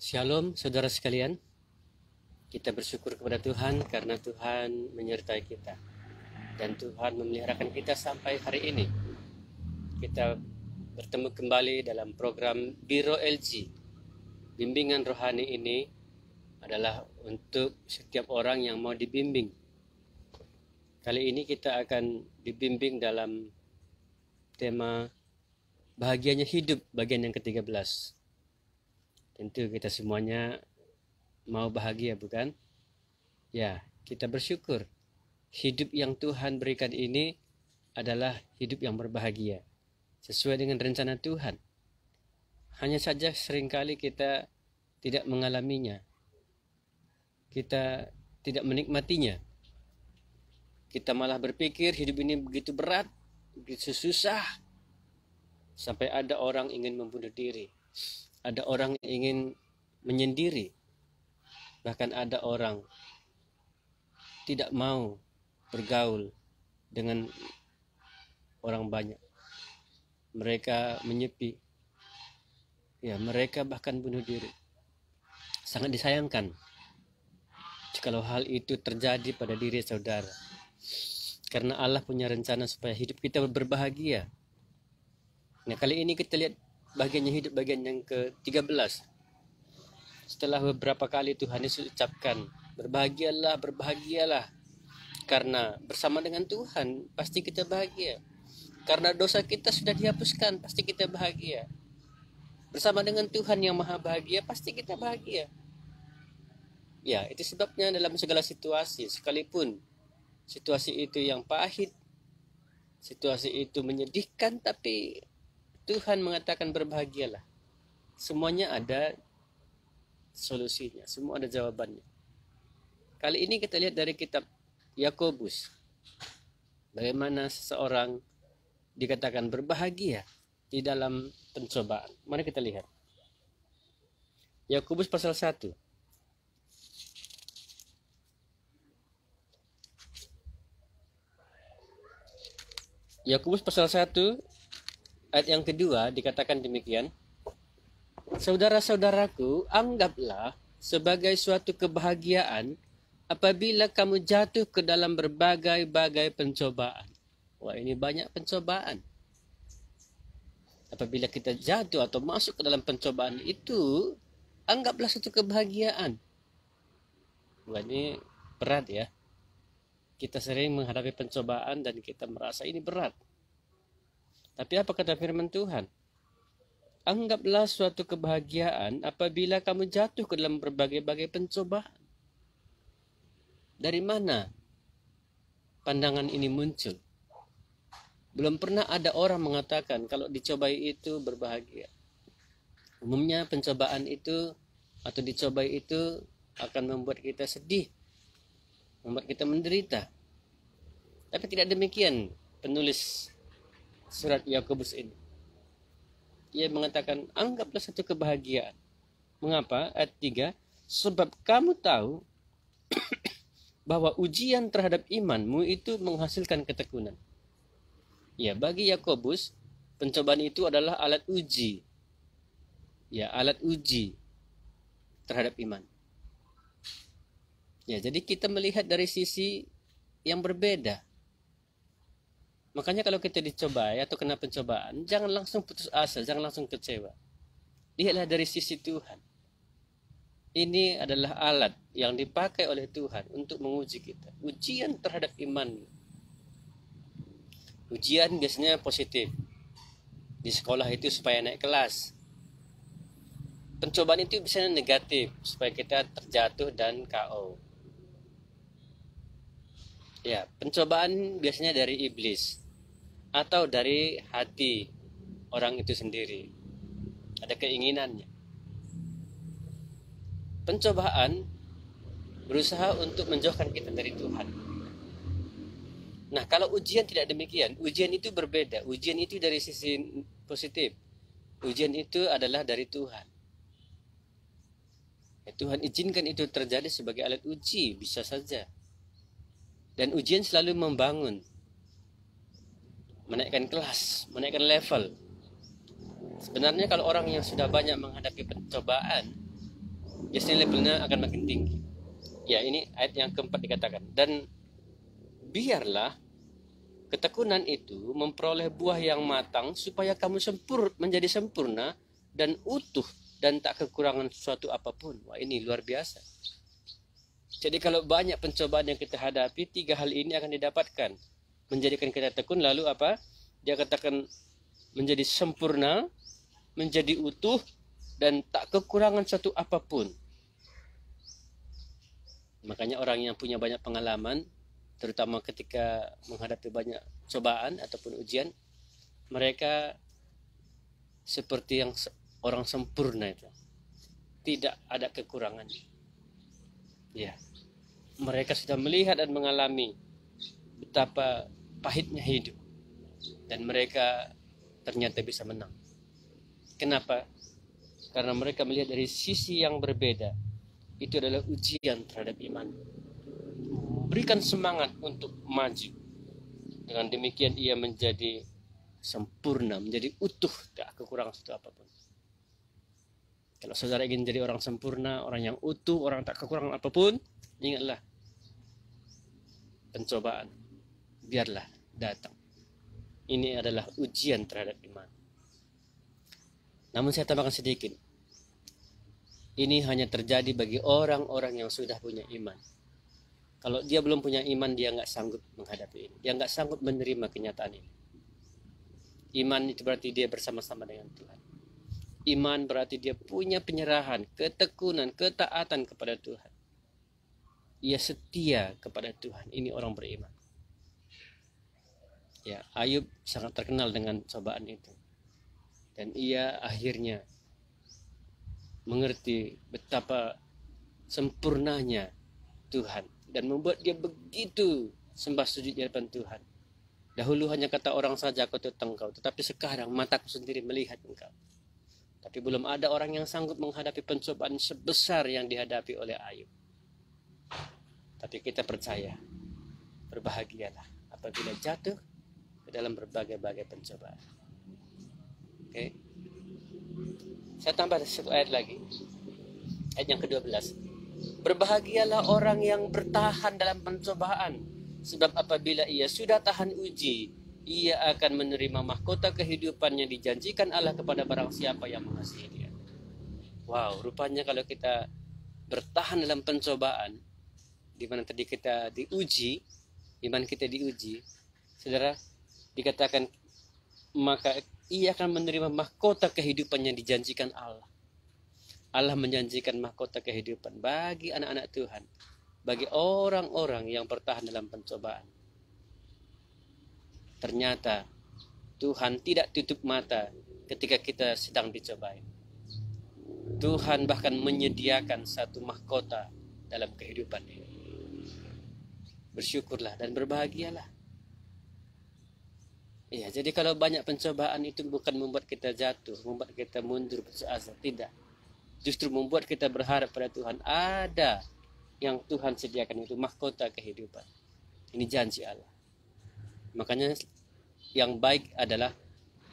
Shalom saudara sekalian, kita bersyukur kepada Tuhan karena Tuhan menyertai kita dan Tuhan memeliharakan kita sampai hari ini. Kita bertemu kembali dalam program Biro LG. Bimbingan rohani ini adalah untuk setiap orang yang mau dibimbing. Kali ini kita akan dibimbing dalam tema bahagianya hidup bagian yang ke-13. Tentu kita semuanya mau bahagia, bukan? Ya, kita bersyukur hidup yang Tuhan berikan ini adalah hidup yang berbahagia, sesuai dengan rencana Tuhan. Hanya saja seringkali kita tidak mengalaminya, kita tidak menikmatinya. Kita malah berpikir hidup ini begitu berat, begitu susah, sampai ada orang ingin membunuh diri. Ada orang yang ingin menyendiri, bahkan ada orang tidak mau bergaul dengan orang banyak. Mereka menyepi, ya mereka bahkan bunuh diri. Sangat disayangkan jikalau hal itu terjadi pada diri saudara, karena Allah punya rencana supaya hidup kita berbahagia. Nah, kali ini kita lihat bagiannya hidup bagian yang ke-13. Setelah beberapa kali Tuhan Yesus ucapkan, berbahagialah, berbahagialah. Karena bersama dengan Tuhan pasti kita bahagia. Karena dosa kita sudah dihapuskan, pasti kita bahagia. Bersama dengan Tuhan yang maha bahagia, pasti kita bahagia. Ya, itu sebabnya dalam segala situasi, sekalipun situasi itu yang pahit, situasi itu menyedihkan, tapi Tuhan mengatakan berbahagialah. Semuanya ada solusinya, semua ada jawabannya. Kali ini kita lihat dari kitab Yakobus, bagaimana seseorang dikatakan berbahagia di dalam pencobaan. Mari kita lihat. Yakobus pasal 1. Yakobus pasal 1 ayat yang kedua dikatakan demikian. Saudara-saudaraku, anggaplah sebagai suatu kebahagiaan apabila kamu jatuh ke dalam berbagai-bagai pencobaan. Wah, ini banyak pencobaan. Apabila kita jatuh atau masuk ke dalam pencobaan itu, anggaplah suatu kebahagiaan. Wah, ini berat ya. Kita sering menghadapi pencobaan dan kita merasa ini berat. Tapi apa kata firman Tuhan? Anggaplah suatu kebahagiaan apabila kamu jatuh ke dalam berbagai-bagai pencobaan. Dari mana pandangan ini muncul? Belum pernah ada orang mengatakan kalau dicobai itu berbahagia. Umumnya pencobaan itu atau dicobai itu akan membuat kita sedih, membuat kita menderita. Tapi tidak demikian penulis surat Yakobus ini. Ia mengatakan anggaplah satu kebahagiaan. Mengapa? Ayat 3, sebab kamu tahu bahwa ujian terhadap imanmu itu menghasilkan ketekunan. Ya, bagi Yakobus pencobaan itu adalah alat uji. Ya, alat uji terhadap iman. Ya, jadi kita melihat dari sisi yang berbeda. Makanya kalau kita dicobai atau kena pencobaan, jangan langsung putus asa, jangan langsung kecewa. Lihatlah dari sisi Tuhan. Ini adalah alat yang dipakai oleh Tuhan untuk menguji kita. Ujian terhadap iman. Ujian biasanya positif. Di sekolah itu supaya naik kelas. Pencobaan itu biasanya negatif, supaya kita terjatuh dan KO. Ya, pencobaan biasanya dari iblis atau dari hati orang itu sendiri. Ada keinginannya. Pencobaan berusaha untuk menjauhkan kita dari Tuhan. Nah, kalau ujian tidak demikian, ujian itu berbeda. Ujian itu dari sisi positif. Ujian itu adalah dari Tuhan. Ya, Tuhan izinkan itu terjadi sebagai alat uji, bisa saja. Dan ujian selalu membangun, menaikkan kelas, menaikkan level. Sebenarnya kalau orang yang sudah banyak menghadapi pencobaan, biasanya levelnya akan makin tinggi. Ya, ini ayat yang keempat dikatakan. Dan biarlah ketekunan itu memperoleh buah yang matang supaya kamu menjadi sempurna dan utuh dan tak kekurangan sesuatu apapun. Wah, ini luar biasa. Jadi kalau banyak pencobaan yang kita hadapi, 3 hal ini akan didapatkan. Menjadikan kita tekun, lalu apa? Dia katakan menjadi sempurna, menjadi utuh, dan tak kekurangan satu apapun. Makanya orang yang punya banyak pengalaman, terutama ketika menghadapi banyak cobaan ataupun ujian, mereka seperti yang orang sempurna itu, tidak ada kekurangan. Ya, mereka sudah melihat dan mengalami betapa pahitnya hidup, dan mereka ternyata bisa menang. Kenapa? Karena mereka melihat dari sisi yang berbeda. Itu adalah ujian terhadap iman, berikan semangat untuk maju. Dengan demikian ia menjadi sempurna, menjadi utuh, tak kekurangan satu apapun. Kalau saudara ingin jadi orang sempurna, orang yang utuh, orang tak kekurangan apapun, ingatlah, pencobaan biarlah datang. Ini adalah ujian terhadap iman. Namun saya tambahkan sedikit, ini hanya terjadi bagi orang-orang yang sudah punya iman. Kalau dia belum punya iman, dia nggak sanggup menghadapi ini. Dia nggak sanggup menerima kenyataan ini. Iman itu berarti dia bersama-sama dengan Tuhan. Iman berarti dia punya penyerahan, ketekunan, ketaatan kepada Tuhan. Ia setia kepada Tuhan. Ini orang beriman. Ya, Ayub sangat terkenal dengan cobaan itu. Dan ia akhirnya mengerti betapa sempurnanya Tuhan. Dan membuat dia begitu sembah sujud di hadapan Tuhan. Dahulu hanya kata orang saja, aku tentang engkau. Tetapi sekarang mataku sendiri melihat engkau. Tapi belum ada orang yang sanggup menghadapi pencobaan sebesar yang dihadapi oleh Ayub. Tapi kita percaya, berbahagialah apabila jatuh ke dalam berbagai-bagai pencobaan. Oke. Saya tambah satu ayat lagi. Ayat yang ke-12. Berbahagialah orang yang bertahan dalam pencobaan, sebab apabila ia sudah tahan uji, ia akan menerima mahkota kehidupan yang dijanjikan Allah kepada barang siapa yang mengasihi dia. Wow, rupanya kalau kita bertahan dalam pencobaan, di mana tadi kita diuji, iman kita diuji, saudara, dikatakan maka ia akan menerima mahkota kehidupan yang dijanjikan Allah. Allah menjanjikan mahkota kehidupan bagi anak-anak Tuhan, bagi orang-orang yang bertahan dalam pencobaan. Ternyata Tuhan tidak tutup mata ketika kita sedang dicobai. Tuhan bahkan menyediakan satu mahkota dalam kehidupan ini. Bersyukurlah dan berbahagialah. Iya, jadi kalau banyak pencobaan itu bukan membuat kita jatuh, membuat kita mundur putus asa, tidak. Justru membuat kita berharap pada Tuhan. Ada yang Tuhan sediakan, itu mahkota kehidupan. Ini janji Allah. Makanya yang baik adalah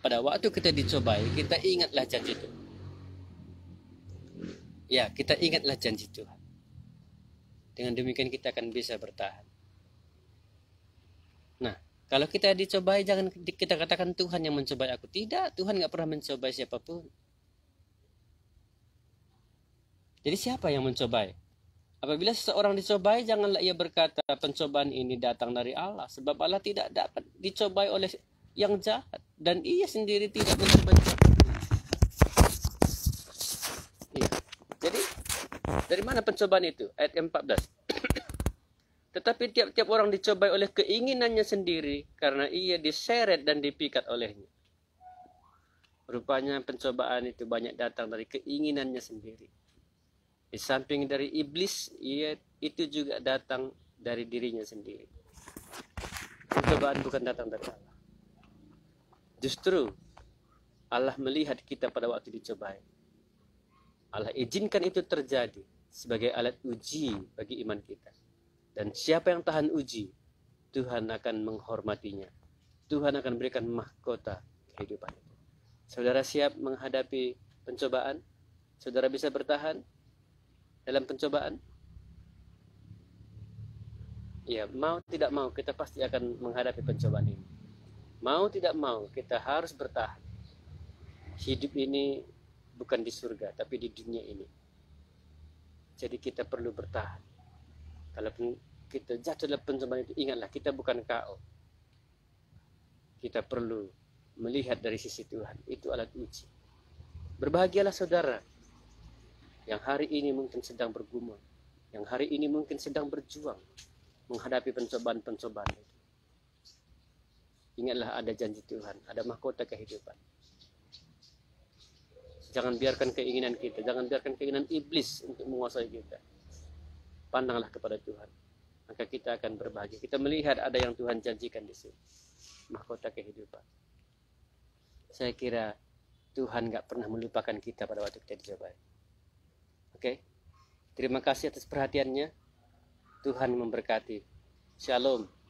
pada waktu kita dicobai, kita ingatlah janji Tuhan. Ya, kita ingatlah janji Tuhan. Dengan demikian kita akan bisa bertahan. Nah, kalau kita dicobai, jangan kita katakan Tuhan yang mencobai aku. Tidak, Tuhan gak pernah mencobai siapapun. Jadi siapa yang mencobai? Apabila seseorang dicobai, janganlah ia berkata pencobaan ini datang dari Allah. Sebab Allah tidak dapat dicobai oleh yang jahat. Dan ia sendiri tidak mencobai. Ya. Jadi, dari mana pencobaan itu? Ayat 14. Tetapi tiap-tiap orang dicobai oleh keinginannya sendiri, karena ia diseret dan dipikat olehnya. Rupanya pencobaan itu banyak datang dari keinginannya sendiri. Di samping dari iblis, itu juga datang dari dirinya sendiri. Pencobaan bukan datang dari Allah. Justru Allah melihat kita pada waktu dicobai. Allah izinkan itu terjadi sebagai alat uji bagi iman kita. Dan siapa yang tahan uji, Tuhan akan menghormatinya. Tuhan akan berikan mahkota kehidupan itu. Saudara siap menghadapi pencobaan? Saudara bisa bertahan? dalam pencobaan? Ya, mau tidak mau kita pasti akan menghadapi pencobaan ini. Mau tidak mau kita harus bertahan. Hidup ini bukan di surga, tapi di dunia ini. Jadi kita perlu bertahan. Kalaupun kita jatuh dalam pencobaan itu, ingatlah kita bukan KO. Kita perlu melihat dari sisi Tuhan. Itu alat uji. Berbahagialah saudara yang hari ini mungkin sedang bergumul, yang hari ini mungkin sedang berjuang menghadapi pencobaan-pencobaan itu. Ingatlah ada janji Tuhan, ada mahkota kehidupan. Jangan biarkan keinginan kita, jangan biarkan keinginan iblis untuk menguasai kita. Pandanglah kepada Tuhan, maka kita akan berbahagia. Kita melihat ada yang Tuhan janjikan di sini, mahkota kehidupan. Saya kira Tuhan gak pernah melupakan kita pada waktu kita dicoba. Oke, terima kasih atas perhatiannya. Tuhan memberkati. Shalom.